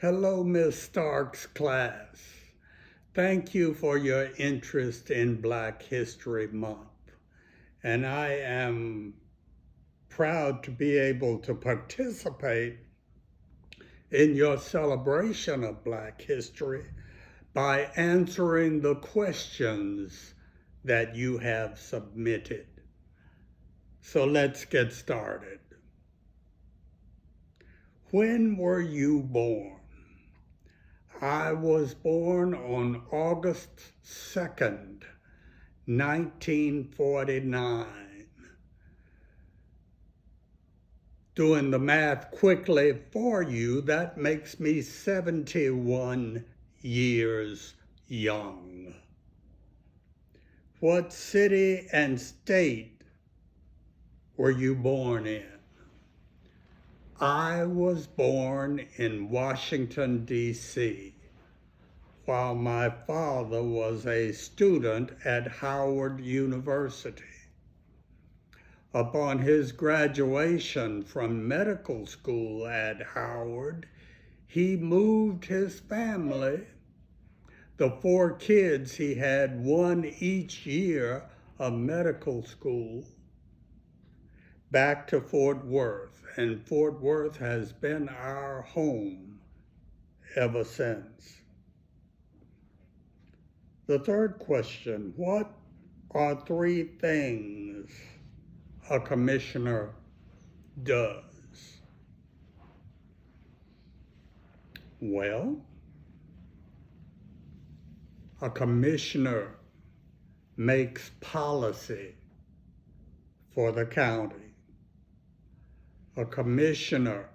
Hello, Miss Stark's class. Thank you for your interest in Black History Month. And I am proud to be able to participate in your celebration of Black history by answering the questions that you have submitted. So let's get started. When were you born? I was born on August 2nd, 1949. Doing the math quickly for you, that makes me 71 years young. What city and state were you born in? I was born in Washington, D.C., while my father was a student at Howard University. Upon his graduation from medical school at Howard, he moved his family, the 4 kids he had, one each year of medical school, back to Fort Worth. And Fort Worth has been our home ever since. The third question, what are 3 things a commissioner does? Well, a commissioner makes policy for the county. A commissioner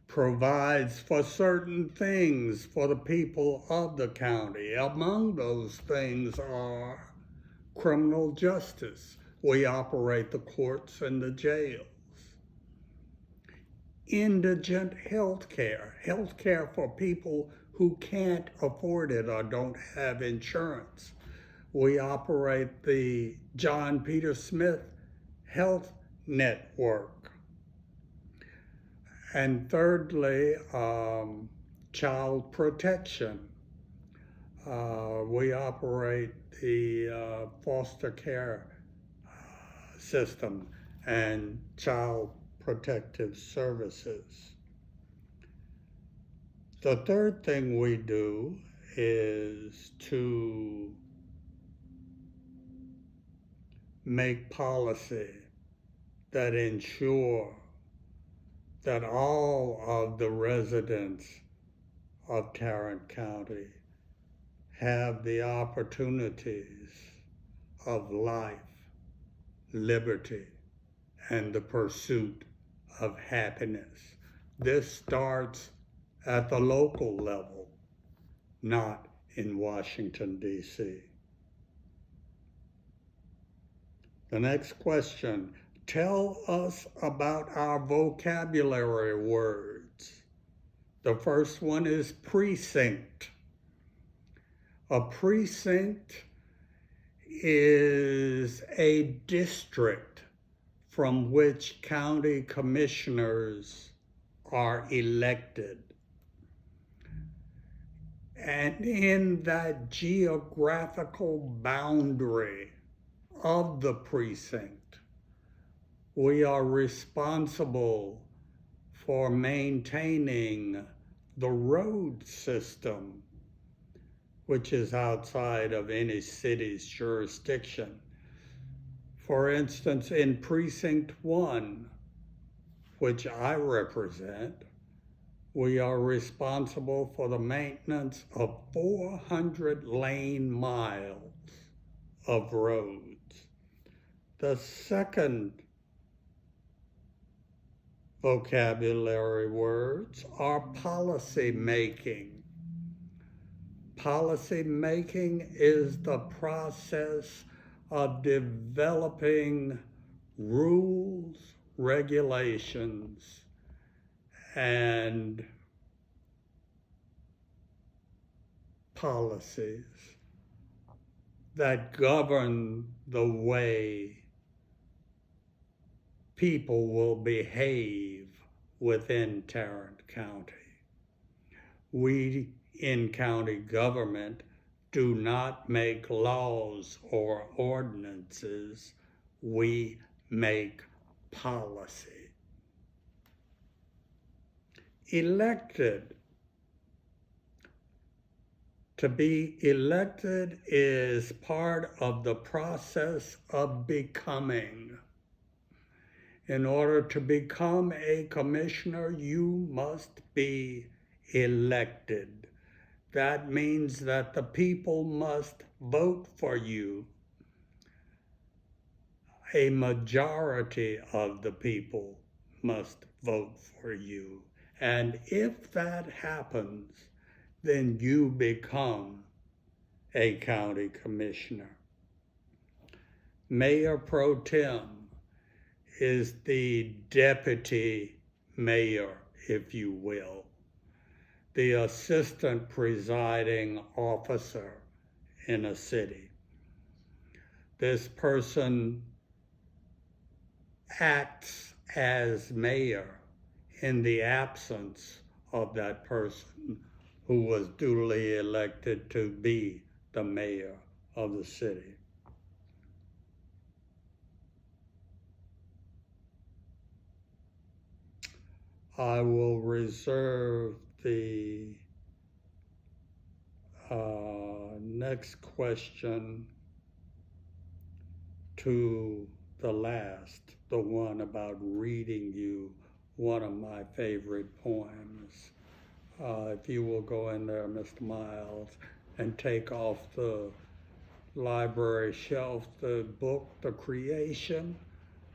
provides for certain things for the people of the county. Among those things are criminal justice. We operate the courts and the jails. Indigent health care for people who can't afford it or don't have insurance. We operate the John Peter Smith Health Network. And thirdly, child protection. We operate the foster care system and child protective services. The third thing we do is to make policy that ensure that all of the residents of Tarrant County have the opportunities of life, liberty, and the pursuit of happiness. This starts at the local level, not in Washington, D.C. The next question, tell us about our vocabulary words. The first one is precinct. A precinct is a district from which county commissioners are elected. And in that geographical boundary of the precinct, we are responsible for maintaining the road system, which is outside of any city's jurisdiction. For instance, in Precinct 1, which I represent, we are responsible for the maintenance of 400 lane miles of roads. The second vocabulary words are policy making. Policy making is the process of developing rules, regulations, and policies that govern the way people will behave within Tarrant County. We in county government do not make laws or ordinances. We make policy. Elected. To be elected is part of the process of becoming. In order to become a commissioner, you must be elected. That means that the people must vote for you. A majority of the people must vote for you. And if that happens, then you become a county commissioner. Mayor pro tem is the deputy mayor, if you will, the assistant presiding officer in a city. This person acts as mayor in the absence of that person who was duly elected to be the mayor of the city. I will reserve the next question to the last, the one about reading you one of my favorite poems. If you will go in there, Mr. Miles, and take off the library shelf the book, The Creation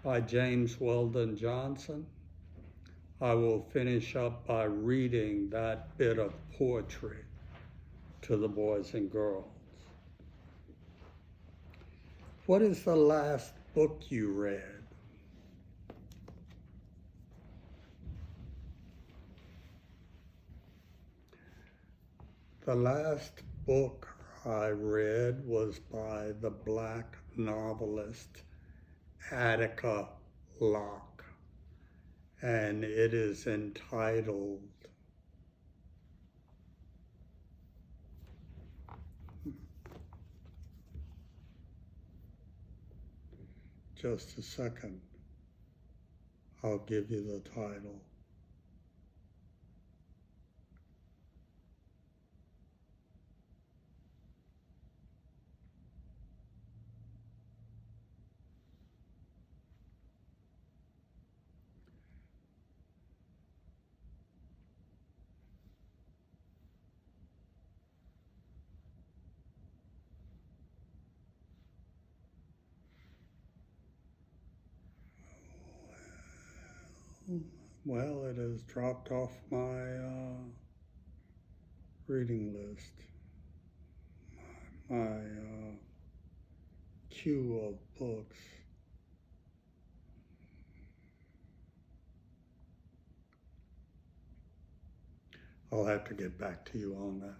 by James Weldon Johnson. I will finish up by reading that bit of poetry to the boys and girls. What is the last book you read? The last book I read was by the Black novelist Attica Locke, and it is entitled just a second, I'll give you the title. Well, it has dropped off my reading list, my queue of books. I'll have to get back to you on that.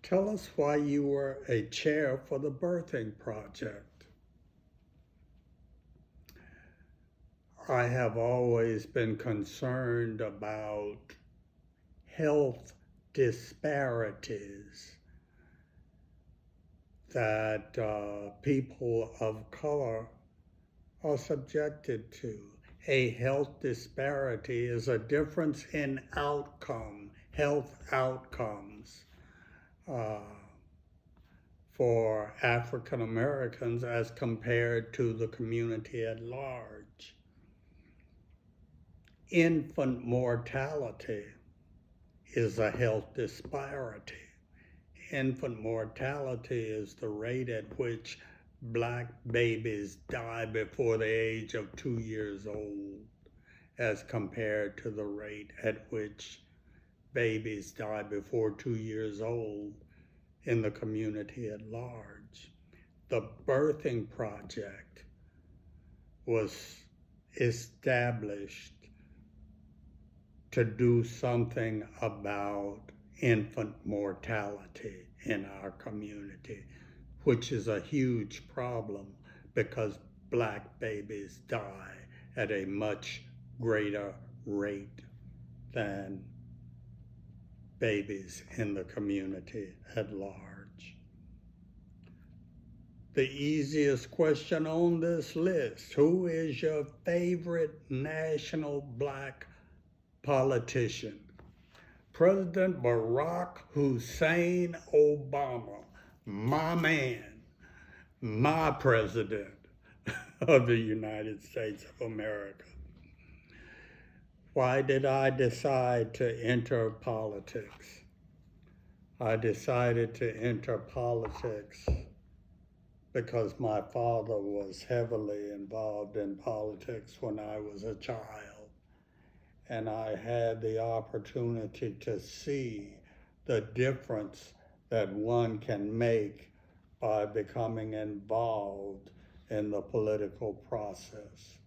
Tell us why you were a chair for the Birthing Project. I have always been concerned about health disparities that people of color are subjected to. A health disparity is a difference in outcome, health outcomes for African Americans as compared to the community at large. Infant mortality is a health disparity. Infant mortality is the rate at which Black babies die before the age of 2 years old as compared to the rate at which babies die before 2 years old in the community at large. The Birthing Project was established to do something about infant mortality in our community, which is a huge problem because black babies die at a much greater rate than babies in the community at large. The easiest question on this list: who is your favorite national black politician? President Barack Hussein Obama, my man, my president of the United States of America. Why did I decide to enter politics? I decided to enter politics because my father was heavily involved in politics when I was a child. And I had the opportunity to see the difference that one can make by becoming involved in the political process.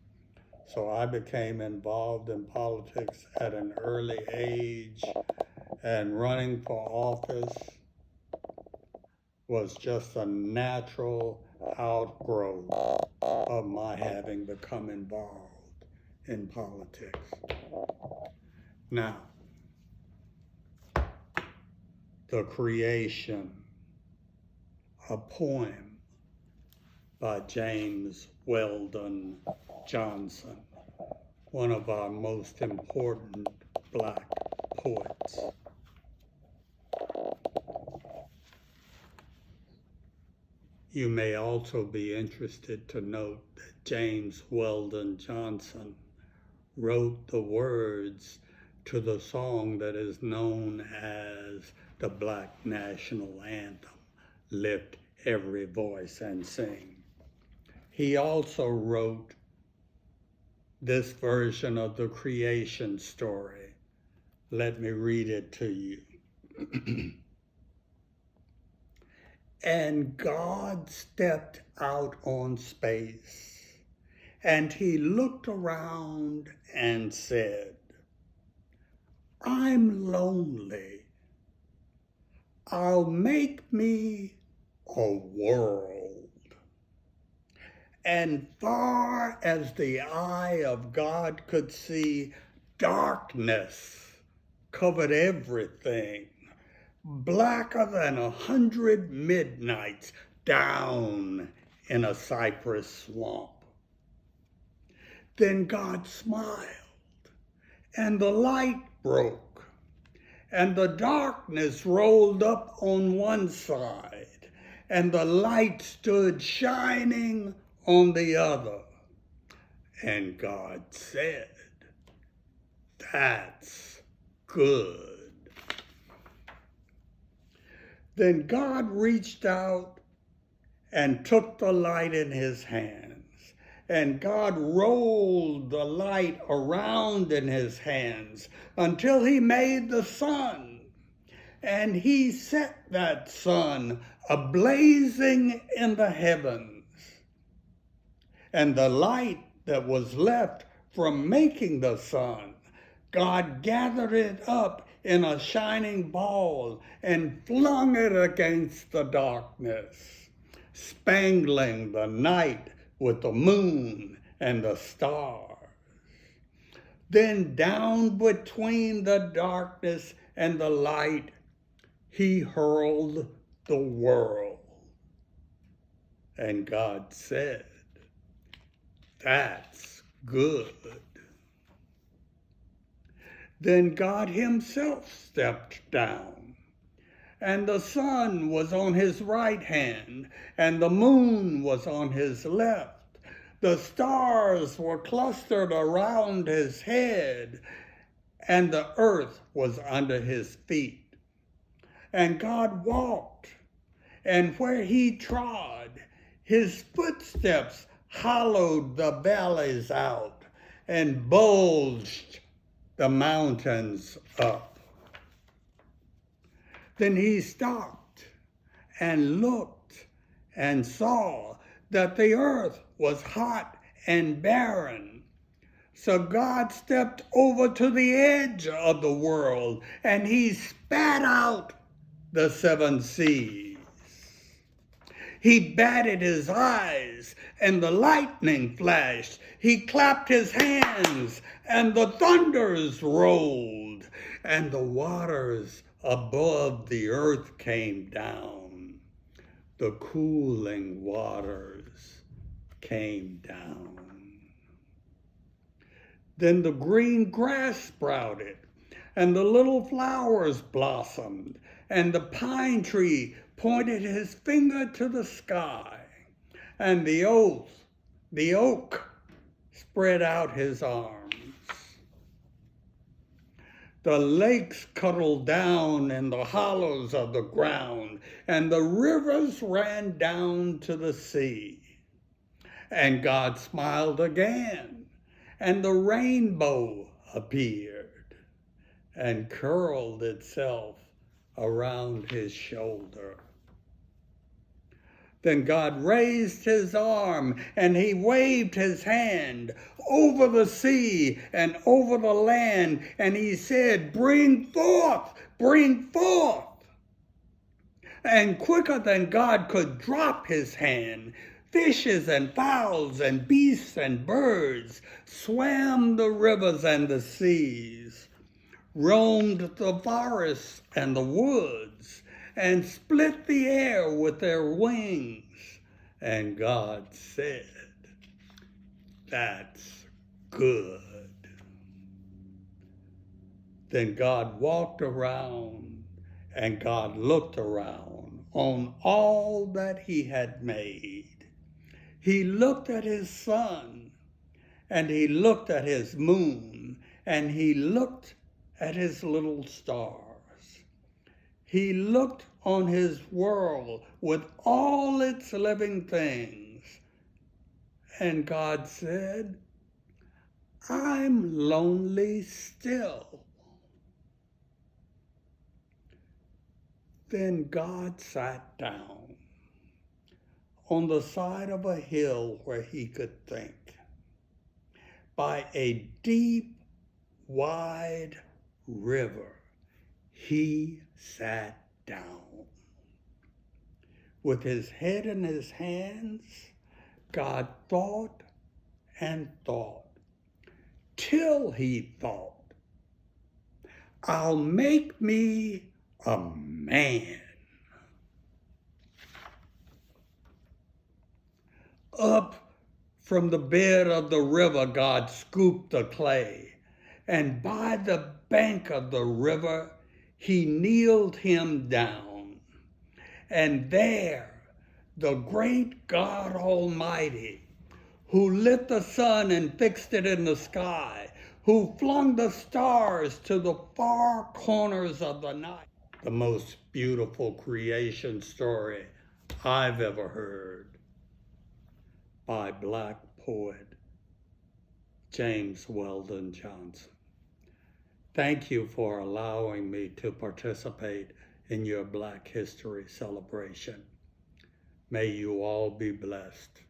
So I became involved in politics at an early age, and running for office was just a natural outgrowth of my having become involved in politics. Now, The Creation, a poem by James Weldon Johnson, one of our most important black poets. You may also be interested to note that James Weldon Johnson wrote the words to the song that is known as the Black National Anthem, Lift Every Voice and Sing. He also wrote this version of the creation story. Let me read it to you. And God stepped out on space, and he looked around and said, I'm lonely. I'll make me a world. And far as the eye of God could see, darkness covered everything, blacker than 100 midnights down in a cypress swamp. Then God smiled, and the light broke, and the darkness rolled up on one side, and the light stood shining on the other. And God said, that's good. Then God reached out and took the light in his hands, and God rolled the light around in his hands until he made the sun, and he set that sun ablazing in the heavens. And the light that was left from making the sun, God gathered it up in a shining ball and flung it against the darkness, spangling the night with the moon and the stars. Then down between the darkness and the light, he hurled the world. And God said, that's good. Then God himself stepped down, and the sun was on his right hand, and the moon was on his left. The stars were clustered around his head, and the earth was under his feet. And God walked, and where he trod, his footsteps hollowed the valleys out and bulged the mountains up. Then he stopped and looked and saw that the earth was hot and barren. So God stepped over to the edge of the world, and he spat out the 7 seas. He batted his eyes, and the lightning flashed. He clapped his hands, and the thunders rolled, and the waters above the earth came down. The cooling waters came down. Then the green grass sprouted, and the little flowers blossomed, and the pine tree pointed his finger to the sky, and the oak spread out his arms. The lakes cuddled down in the hollows of the ground, and the rivers ran down to the sea. And God smiled again, and the rainbow appeared and curled itself around his shoulder. Then God raised his arm, and he waved his hand over the sea and over the land, and he said, "Bring forth, bring forth." And quicker than God could drop his hand, fishes and fowls and beasts and birds swam the rivers and the seas, roamed the forests and the woods, and split the air with their wings. And God said, "That's good." Then God walked around, and God looked around on all that he had made. He looked at his sun, and he looked at his moon, and he looked at his little stars. He looked on his world with all its living things. And God said, "I'm lonely still." Then God sat down on the side of a hill where he could think. By a deep, wide river, he sat down. With his head in his hands, God thought and thought, till he thought, "I'll make me a man." Up from the bed of the river, God scooped the clay, and by the bank of the river, he kneeled him down. And there, the great God Almighty, who lit the sun and fixed it in the sky, who flung the stars to the far corners of the night, the most beautiful creation story I've ever heard, by Black poet James Weldon Johnson. Thank you for allowing me to participate in your Black History celebration. May you all be blessed.